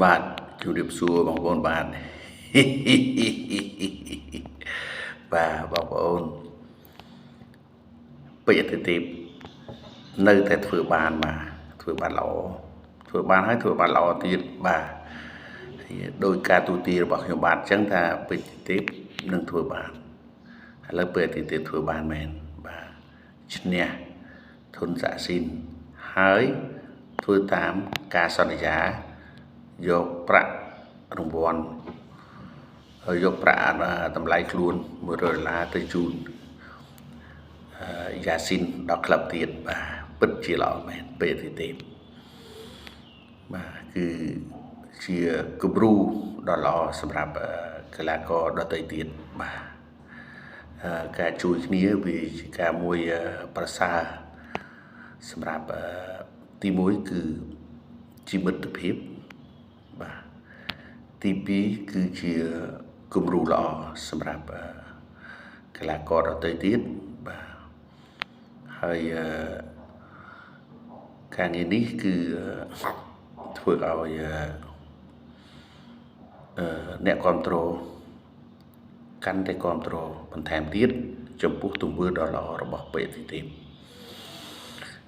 បាទជំរាបសួរបងប្អូនបាទបាទបងប្អូនពេជ្រអាទិទេពនៅតែធ្វើបានបាទធ្វើបានល្អធ្វើបានហើយធ្វើបានល្អទៀតបាទដោយការទូទារបស់ខ្ញុំបាទអញ្ចឹងថាពេជ្រអាទិទេពនឹងធ្វើបានឥឡូវពេជ្រអាទិទេពធ្វើបានមែនបាទឈ្នះធុនសាក់ស៊ីនហើយធ្វើតាមការសន្យាយកប្រាក់រង្វាន់យកប្រាក់តម្លៃខ្លួន$100ទៅជូនយ៉ាស៊ីនដល់ក្លឹបទៀតបាទពិតជាល្អមែនពេទ្យទេបាទគឺជាគំរូដ៏ល្អសម្រាប់កីឡាករដទៃទៀតបាទការជួយគ្នាវាជាការមួយប្រសើរសម្រាប់ទី1គឺជាមិត្តភាពបាទទី2គឺជាគំរូល្អសម្រាប់កីឡាករដទៃទៀតបាទហើយការងារនេះគឺធ្វើឲ្យអ្នកគ្រប់គ្រងកាន់តែគ្រប់គ្រងបន្ថែមទៀតចំពោះទង្វើដ៏ល្អរបស់ពេទ្យទេព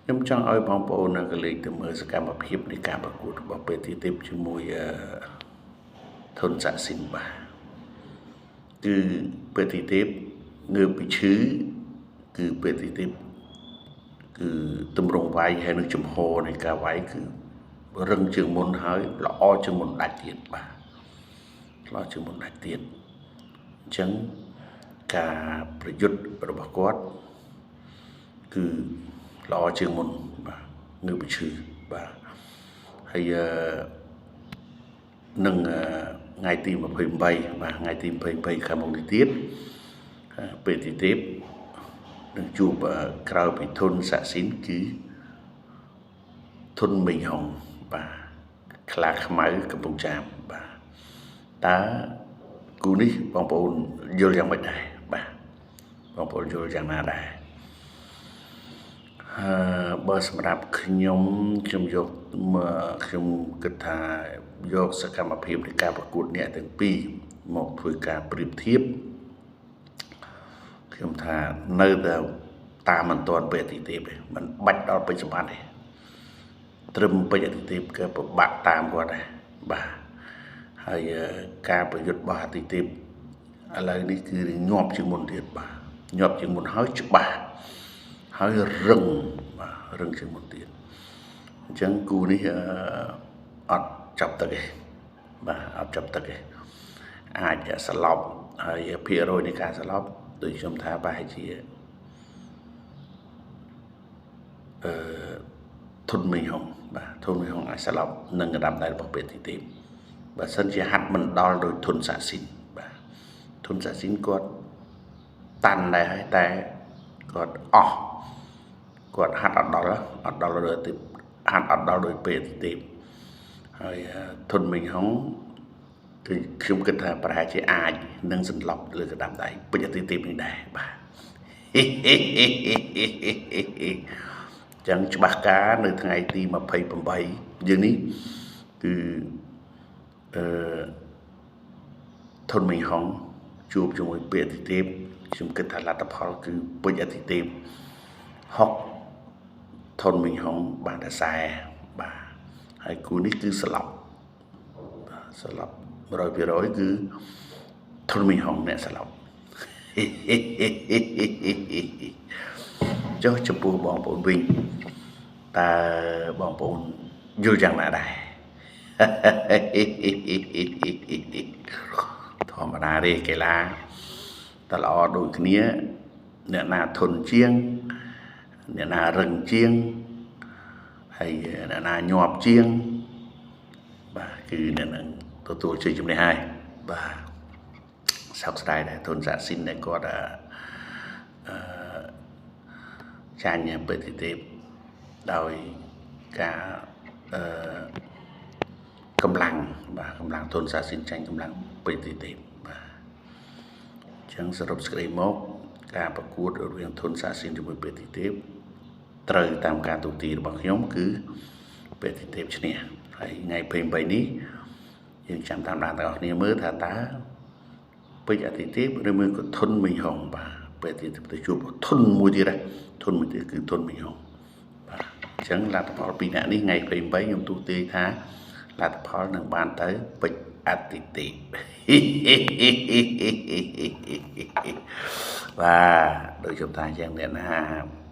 ខ្ញុំចង់ឲ្យបងប្អូនក៏លេខទៅមើលសកម្មភាពនៃការប្រកួតរបស់ពេទ្យទេពជាមួយធុនសាក់ស៊ីនបាទគឺពេទ្យទេពងើបពីឈឺគឺពេទ្យទេពគឺតម្រង់វាយហើយនឹងចំហនៃការវាយគឺរឹងជាងមុនហើយល្អជាងមុនដាច់ទៀតបាទល្អជាងមុនដាច់ទៀតអញ្ចឹងការប្រយុទ្ធរបស់គាត់គឺល្អជាងមុនបាទងើបពីឈឺបាទហើយនឹងថ្ងៃទី28បាទថ្ងៃទី28ខែមកនេះទៀតពេទ្យទេពនឹងជួបក្រៅពីធុនសាក់ស៊ីនគឺធុនមីងហុងបាទខ្លាខ្មៅកំពង់ចាមបាទតើគូនេះបងប្អូនយល់យ៉ាងម៉េចដែរបាទបងប្អូនយល់យ៉ាងណាដែរបើសម្រាប់ខ្ញុំយកខ្ញុំគិតថាយកសកម្មភាពនៃការប្រកួតអ្នកទាំងពីរមកធ្វើការប្រៀបធៀបខ្ញុំថានៅតែតាមមិនទាន់ពេទ្យអាទិទេពទេมันបាច់ដល់ពេជ្រសម្បត្តិទេត្រឹមពេជ្រអាទិទេពក៏ពិបាកតាមគាត់ដែរបាទហើយការប្រយុទ្ធរបស់អាទិទេពឥឡូវនេះគឺញាប់ជាងមុនទៀតបាទញាប់ជាងមុនហើយច្បាស់ហើយរឹងបាទរឹងជាងមុនទៀតអញ្ចឹងគូនេះអត់ចាប់ទឹកទេបាទអត់ចាប់ទឹកទេអាចស្លប់ហើយភាគរយនៃការស្លប់ដូចខ្ញុំថាប្រហែលជាធុនមីហុងបាទធុនមីហុងអាចស្លាប់នឹងកណ្ដាប់ដៃរបស់ពេទ្យទេពបើសិនជាហាត់មិនដល់ដោយធុនសាក់ស៊ីនបាទធុនសាក់ស៊ីនគាត់តាន់ដែរហើយតែគាត់អស់គាត់ហាត់អត់ដល់លើទេពហាត់អត់ដល់ដោយពេទ្យទេពហើយធុនមីហុងគឺខ្ញុំគិតថាប្រហែលជាអាចនឹងសន្លប់លើកណ្ដាប់ដៃពេជ្រទេពនេះដែរបាទចឹងច្បាស់ការនៅថ្ងៃទី28យើងនេះគឺធុនមីហុងជួបជាមួយពេទ្យទេពខ្ញុំគិតថាលទ្ធផលគឺពេជ្រទេព60ធុនមីហុងបានតែ40បាទហើយគូនេះគឺស្លាប់100%គឺធុនមីហុងអ្នកស្លាប់ចុះចំពោះបងប្អូនវិញតើបងប្អូនយល់យ៉ាងណាដែរធម្មតាទេកីឡាតល្អដូចគ្នាអ្នកណាធន់ជាងអ្នកណារឹងជាងហើយអ្នកណាញាប់ជាងបាទគឺអ្នកនឹងទទួលជ័យជំនះហើយបាទសោកស្ដាយដែរធុនសាក់ស៊ីនដែលគាត់ចាញ់ពេទ្យទេពដោយការកម្លាំងបាទកម្លាំងធុនសាក់ស៊ីនចាញ់កម្លាំងពេទ្យទេពបាទអញ្ចឹងសរុបសេចក្តីមកការប្រកួតរវាងធុនសាក់ស៊ីនជាមួយពេទ្យទេពត្រូវតាមការទូទារបស់ខ្ញុំគឺពេទ្យទេពឈ្នះហើយថ្ងៃ28នេះ យើងចាំតាមដានទាំងអស់គ្នាមើលថាតើពេជ្រអាទិទេពឬមួយក៏ធុនមីហុងបាទពេលទៀតទៅជួបធុនមួយទៀតធុនមួយទៀតគឺធុនមីហុងបាទអញ្ចឹងលទ្ធផលពីរនាក់នេះថ្ងៃ28ខ្ញុំទូទាយថាលទ្ធផលនឹងបានទៅពេជ្រអាទិទេពបាទដូចខ្ញុំថាអញ្ចឹងអ្នកណា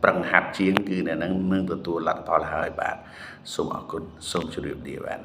ប្រឹងហាត់ជាងគឺអ្នកហ្នឹងនឹងទទួលលទ្ធផលហើយបាទសូមអរគុណសូមជម្រាបលាបាទ